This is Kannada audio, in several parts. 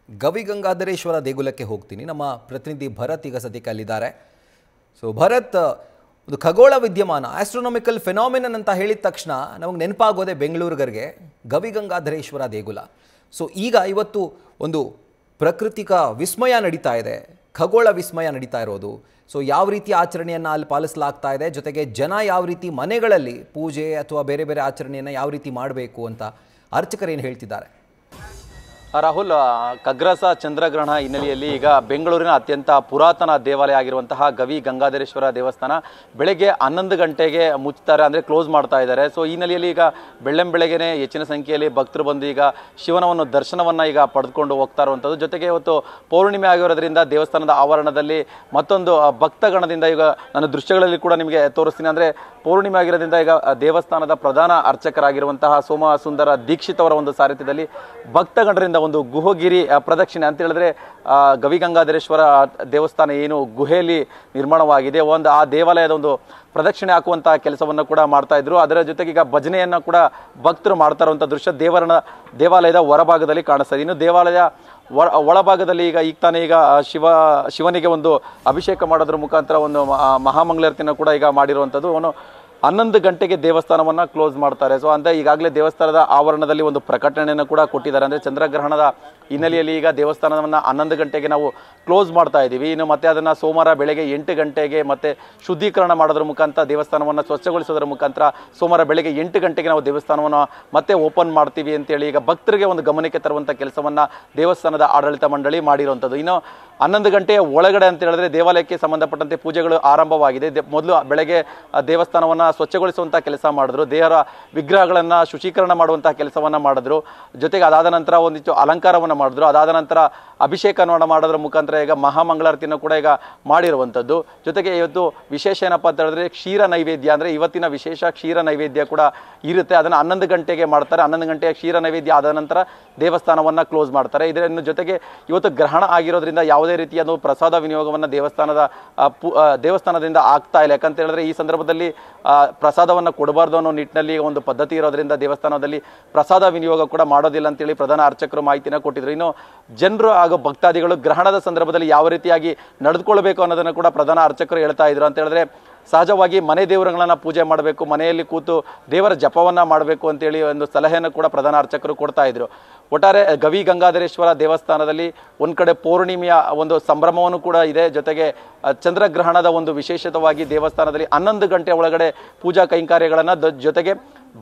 ಗವಿಗಂಗಾಧರೇಶ್ವರ ದೇಗುಲಕ್ಕೆ ಹೋಗ್ತೀನಿ. ನಮ್ಮ ಪ್ರತಿನಿಧಿ ಭರತ್ ಈಗ ಸದ್ಯಕ್ಕೆ ಅಲ್ಲಿದ್ದಾರೆ. ಸೊ ಭರತ್, ಒಂದು ಖಗೋಳ ವಿದ್ಯಮಾನ, ಆಸ್ಟ್ರೋನಾಮಿಕಲ್ ಫೆನಾಮಿನನ್ ಅಂತ ಹೇಳಿದ ತಕ್ಷಣ ನಮಗೆ ನೆನಪಾಗೋದೆ ಬೆಂಗಳೂರಿಗರಿಗೆ ಗವಿಗಂಗಾಧರೇಶ್ವರ ದೇಗುಲ. ಸೊ ಈಗ ಇವತ್ತು ಒಂದು ಪ್ರಾಕೃತಿಕ ವಿಸ್ಮಯ ನಡೀತಾ ಇದೆ, ಖಗೋಳ ವಿಸ್ಮಯ ನಡೀತಾ ಇರೋದು. ಸೊ ಯಾವ ರೀತಿ ಆಚರಣೆಯನ್ನು ಅಲ್ಲಿ ಪಾಲಿಸಲಾಗ್ತಾ ಇದೆ, ಜೊತೆಗೆ ಜನ ಯಾವ ರೀತಿ ಮನೆಗಳಲ್ಲಿ ಪೂಜೆ ಅಥವಾ ಬೇರೆ ಬೇರೆ ಆಚರಣೆಯನ್ನು ಯಾವ ರೀತಿ ಮಾಡಬೇಕು ಅಂತ ಅರ್ಚಕರು ಏನು ಹೇಳ್ತಿದ್ದಾರೆ? ರಾಹುಲ್, ಖಗ್ರಾಸ ಚಂದ್ರಗ್ರಹಣ ಹಿನ್ನೆಲೆಯಲ್ಲಿ ಈಗ ಬೆಂಗಳೂರಿನ ಅತ್ಯಂತ ಪುರಾತನ ದೇವಾಲಯ ಆಗಿರುವಂತಹ ಗವಿ ಗಂಗಾಧರೇಶ್ವರ ದೇವಸ್ಥಾನ ಬೆಳಗ್ಗೆ 11 ಗಂಟೆಗೆ ಮುಚ್ತಾರೆ, ಅಂದರೆ ಕ್ಲೋಸ್ ಮಾಡ್ತಾ ಇದ್ದಾರೆ. ಸೊ ಈ ಹಿನ್ನೆಲೆಯಲ್ಲಿ ಈಗ ಬೆಳ್ಳಂಬೆಳಗ್ಗೆನೇ ಹೆಚ್ಚಿನ ಸಂಖ್ಯೆಯಲ್ಲಿ ಭಕ್ತರು ಬಂದು ಈಗ ಶಿವನ ದರ್ಶನವನ್ನು ಈಗ ಪಡೆದುಕೊಂಡು ಹೋಗ್ತಾ ಇರುವಂಥದ್ದು. ಜೊತೆಗೆ ಇವತ್ತು ಪೌರ್ಣಿಮೆ ಆಗಿರೋದ್ರಿಂದ ದೇವಸ್ಥಾನದ ಆವರಣದಲ್ಲಿ ಮತ್ತೊಂದು ಭಕ್ತಗಣದಿಂದ ಈಗ ನನ್ನ ದೃಶ್ಯಗಳಲ್ಲಿ ಕೂಡ ನಿಮಗೆ ತೋರಿಸ್ತೀನಿ. ಅಂದರೆ ಪೌರ್ಣಿಮೆ ಆಗಿರೋದ್ರಿಂದ ಈಗ ದೇವಸ್ಥಾನದ ಪ್ರಧಾನ ಅರ್ಚಕರಾಗಿರುವಂತಹ ಸೋಮ ಸುಂದರ ದೀಕ್ಷಿತ್ ಅವರ ಒಂದು ಸಾರಥ್ಯದಲ್ಲಿ ಭಕ್ತಗಣರಿಂದ ಒಂದು ಗುಹಗಿರಿ ಪ್ರದಕ್ಷಿಣೆ ಅಂತ ಹೇಳಿದ್ರೆ ಗವಿಗಂಗಾಧರೇಶ್ವರ ದೇವಸ್ಥಾನ ಏನು ಗುಹೆಯಲ್ಲಿ ನಿರ್ಮಾಣವಾಗಿದೆ, ಆ ದೇವಾಲಯದ ಒಂದು ಪ್ರದಕ್ಷಿಣೆ ಹಾಕುವಂತಹ ಕೆಲಸವನ್ನು ಕೂಡ ಮಾಡ್ತಾ ಇದ್ರು. ಅದರ ಜೊತೆಗೆ ಈಗ ಭಜನೆಯನ್ನು ಕೂಡ ಭಕ್ತರು ಮಾಡ್ತಾ ಇರುವಂಥ ದೃಶ್ಯ ದೇವಾಲಯದ ಹೊರಭಾಗದಲ್ಲಿ ಕಾಣಿಸ್ತಾ ಇದೆ. ಇನ್ನು ದೇವಾಲಯ ಒಳಭಾಗದಲ್ಲಿ ಈಗ ತಾನೇ ಈಗ ಶಿವನಿಗೆ ಒಂದು ಅಭಿಷೇಕ ಮಾಡೋದ್ರ ಮುಖಾಂತರ ಒಂದು ಮಹಾಮಂಗಳಾರತಿಯನ್ನು ಕೂಡ ಈಗ ಮಾಡಿರುವಂಥದ್ದು. 11 ಗಂಟೆಗೆ ದೇವಸ್ಥಾನವನ್ನು ಕ್ಲೋಸ್ ಮಾಡ್ತಾರೆ. ಸೊ ಅಂದರೆ ಈಗಾಗಲೇ ದೇವಸ್ಥಾನದ ಆವರಣದಲ್ಲಿ ಒಂದು ಪ್ರಕಟಣೆಯನ್ನು ಕೂಡ ಕೊಟ್ಟಿದ್ದಾರೆ. ಅಂದರೆ ಚಂದ್ರಗ್ರಹಣದ ಹಿನ್ನೆಲೆಯಲ್ಲಿ ಈಗ ದೇವಸ್ಥಾನವನ್ನು 11 ಗಂಟೆಗೆ ನಾವು ಕ್ಲೋಸ್ ಮಾಡ್ತಾ ಇದ್ದೀವಿ. ಇನ್ನು ಮತ್ತೆ ಅದನ್ನು ಸೋಮವಾರ ಬೆಳಗ್ಗೆ 8 ಗಂಟೆಗೆ ಮತ್ತೆ ಶುದ್ಧೀಕರಣ ಮಾಡೋದ್ರ ಮುಖಾಂತರ ದೇವಸ್ಥಾನವನ್ನು ಸ್ವಚ್ಛಗೊಳಿಸೋದ್ರ ಮುಖಾಂತರ ಸೋಮವಾರ ಬೆಳಗ್ಗೆ 8 ಗಂಟೆಗೆ ನಾವು ದೇವಸ್ಥಾನವನ್ನು ಮತ್ತೆ ಓಪನ್ ಮಾಡ್ತೀವಿ ಅಂತೇಳಿ ಈಗ ಭಕ್ತರಿಗೆ ಒಂದು ಗಮನಕ್ಕೆ ತರುವಂಥ ಕೆಲಸವನ್ನು ದೇವಸ್ಥಾನದ ಆಡಳಿತ ಮಂಡಳಿ ಮಾಡಿರುವಂಥದ್ದು. ಇನ್ನು 11 ಗಂಟೆಯ ಒಳಗಡೆ ಅಂತ ಹೇಳಿದ್ರೆ ದೇವಾಲಯಕ್ಕೆ ಸಂಬಂಧಪಟ್ಟಂತೆ ಪೂಜೆಗಳು ಆರಂಭವಾಗಿದೆ. ಮೊದಲು ಬೆಳಗ್ಗೆ ದೇವಸ್ಥಾನವನ್ನು ಸ್ವಚ್ಛಗೊಳಿಸುವಂಥ ಕೆಲಸ ಮಾಡಿದ್ರು, ದೇವರ ವಿಗ್ರಹಗಳನ್ನು ಶುಚೀಕರಣ ಮಾಡುವಂತಹ ಕೆಲಸವನ್ನು ಮಾಡಿದ್ರು. ಜೊತೆಗೆ ಅದಾದ ನಂತರ ಒಂದಿಷ್ಟು ಅಲಂಕಾರವನ್ನು ಮಾಡಿದ್ರು. ಅದಾದ ನಂತರ ಅಭಿಷೇಕವನ್ನು ಮಾಡೋದ್ರ ಮುಖಾಂತರ ಈಗ ಮಹಾಮಂಗಳಾರತಿಯನ್ನು ಕೂಡ ಈಗ ಮಾಡಿರುವಂಥದ್ದು. ಜೊತೆಗೆ ಇವತ್ತು ವಿಶೇಷ ಏನಪ್ಪ ಅಂತ ಹೇಳಿದ್ರೆ ಕ್ಷೀರ ನೈವೇದ್ಯ, ಅಂದರೆ ಇವತ್ತಿನ ವಿಶೇಷ ಕ್ಷೀರ ನೈವೇದ್ಯ ಕೂಡ ಇರುತ್ತೆ. ಅದನ್ನು 11 ಗಂಟೆಗೆ ಮಾಡ್ತಾರೆ. 11 ಗಂಟೆಯ ಕ್ಷೀರ ನೈವೇದ್ಯ ಆದ ನಂತರ ದೇವಸ್ಥಾನವನ್ನು ಕ್ಲೋಸ್ ಮಾಡ್ತಾರೆ. ಇದರ ಜೊತೆಗೆ ಇವತ್ತು ಗ್ರಹಣ ಆಗಿರೋದ್ರಿಂದ ಯಾವುದೇ ರೀತಿಯ ಪ್ರಸಾದ ವಿನಿಯೋಗವನ್ನು ದೇವಸ್ಥಾನದಿಂದ ಆಗ್ತಾ ಇಲ್ಲ. ಯಾಕಂತ ಹೇಳಿದ್ರೆ ಈ ಸಂದರ್ಭದಲ್ಲಿ ಪ್ರಸಾದವನ್ನು ಕೊಡಬಾರ್ದು ಅನ್ನೋ ನಿಟ್ಟಿನಲ್ಲಿ ಒಂದು ಪದ್ಧತಿ ಇರೋದ್ರಿಂದ ದೇವಸ್ಥಾನದಲ್ಲಿ ಪ್ರಸಾದ ವಿನಿಯೋಗ ಕೂಡ ಮಾಡೋದಿಲ್ಲ ಅಂತೇಳಿ ಪ್ರಧಾನ ಅರ್ಚಕರು ಮಾಹಿತಿನ ಕೊಟ್ಟಿದ್ರು. ಇನ್ನು ಜನರು ಹಾಗೂ ಭಕ್ತಾದಿಗಳು ಗ್ರಹಣದ ಸಂದರ್ಭದಲ್ಲಿ ಯಾವ ರೀತಿಯಾಗಿ ನಡೆದುಕೊಳ್ಬೇಕು ಅನ್ನೋದನ್ನು ಕೂಡ ಪ್ರಧಾನ ಅರ್ಚಕರು ಹೇಳ್ತಾ ಇದ್ರು. ಅಂತ ಹೇಳಿದ್ರೆ ಸಹಜವಾಗಿ ಮನೆ ದೇವರುಗಳನ್ನು ಪೂಜೆ ಮಾಡಬೇಕು, ಮನೆಯಲ್ಲಿ ಕೂತು ದೇವರ ಜಪವನ್ನು ಮಾಡಬೇಕು ಅಂತೇಳಿ ಒಂದು ಸಲಹೆಯನ್ನು ಕೂಡ ಪ್ರಧಾನ ಅರ್ಚಕರು ಕೊಡ್ತಾ ಇದ್ರು. ಒಟ್ಟಾರೆ ಗವಿ ಗಂಗಾಧರೇಶ್ವರ ದೇವಸ್ಥಾನದಲ್ಲಿ ಒಂದು ಕಡೆ ಪೌರ್ಣಿಮೆಯ ಒಂದು ಸಂಭ್ರಮವನ್ನು ಕೂಡ ಇದೆ. ಜೊತೆಗೆ ಚಂದ್ರಗ್ರಹಣದ ಒಂದು ವಿಶೇಷವಾಗಿ ದೇವಸ್ಥಾನದಲ್ಲಿ 11 ಗಂಟೆ ಒಳಗಡೆ ಪೂಜಾ ಕೈಂಕರ್ಯಗಳನ್ನು ಜೊತೆಗೆ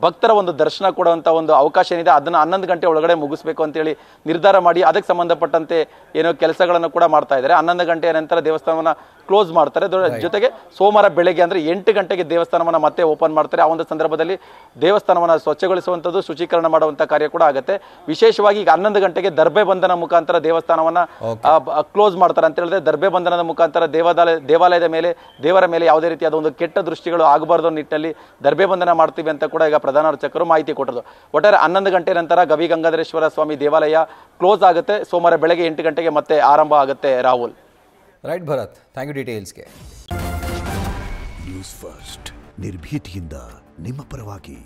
ಭಕ್ತರ ಒಂದು ದರ್ಶನ ಕೊಡುವಂಥ ಒಂದು ಅವಕಾಶ ಏನಿದೆ ಅದನ್ನು 11 ಗಂಟೆ ಒಳಗಡೆ ಮುಗಿಸ್ಬೇಕು ಅಂತೇಳಿ ನಿರ್ಧಾರ ಮಾಡಿ ಅದಕ್ಕೆ ಸಂಬಂಧಪಟ್ಟಂತೆ ಏನೋ ಕೆಲಸಗಳನ್ನು ಕೂಡ ಮಾಡ್ತಾ ಇದ್ದಾರೆ. 11 ಗಂಟೆಯ ನಂತರ ದೇವಸ್ಥಾನವನ್ನು ಕ್ಲೋಸ್ ಮಾಡ್ತಾರೆ. ಜೊತೆಗೆ ಸೋಮವಾರ ಬೆಳಗ್ಗೆ ಅಂದರೆ 8 ಗಂಟೆಗೆ ದೇವಸ್ಥಾನವನ್ನು ಮತ್ತೆ ಓಪನ್ ಮಾಡ್ತಾರೆ. ಆ ಒಂದು ಸಂದರ್ಭದಲ್ಲಿ ದೇವಸ್ಥಾನವನ್ನು ಸ್ವಚ್ಛಗೊಳಿಸುವಂಥದ್ದು, ಶುಚೀಕರಣ ಮಾಡುವಂಥ ಕಾರ್ಯ ಕೂಡ ಆಗುತ್ತೆ. ವಿಶೇಷವಾಗಿ ಈಗ 11 ಗಂಟೆಗೆ ದರ್ಬೆ ಬಂಧನ ಮುಖಾಂತರ ದೇವಸ್ಥಾನವನ್ನು ಕ್ಲೋಸ್ ಮಾಡ್ತಾರೆ. ಅಂತ ಹೇಳಿದ್ರೆ ದರ್ಬೆ ಬಂಧನದ ಮುಖಾಂತರ ದೇವಾಲಯದ ಮೇಲೆ ದೇವರ ಮೇಲೆ ಯಾವುದೇ ರೀತಿಯಾದ ಒಂದು ಕೆಟ್ಟ ದೃಷ್ಟಿಗಳು ಆಗಬಾರ್ದು ನಿಟ್ಟಿನಲ್ಲಿ ದರ್ಬೆ ಬಂಧನ ಮಾಡ್ತೀವಿ ಅಂತ ಕೂಡ ಈಗ ಪ್ರಧಾನ ಅರ್ಚಕರು ಮಾಹಿತಿ ಕೊಟ್ಟರು. ಒಟ್ಟಾರೆ 11 ಗಂಟೆ ನಂತರ ಗವಿ ಗಂಗಾಧರೇಶ್ವರ ಸ್ವಾಮಿ ದೇವಾಲಯ ಕ್ಲೋಸ್ ಆಗುತ್ತೆ. ಸೋಮವಾರ ಬೆಳಗ್ಗೆ 8 ಗಂಟೆಗೆ ಮತ್ತೆ ಆರಂಭ ಆಗುತ್ತೆ. Rahul. Right Bharat, thank you ಡೀಟೇಲ್ಸ್ಗೆ. ನ್ಯೂಸ್ ಫಸ್ಟ್ ನಿರ್ಭೀತಿಯಿಂದ ನಿಮ್ಮ ಪರವಾಗಿ.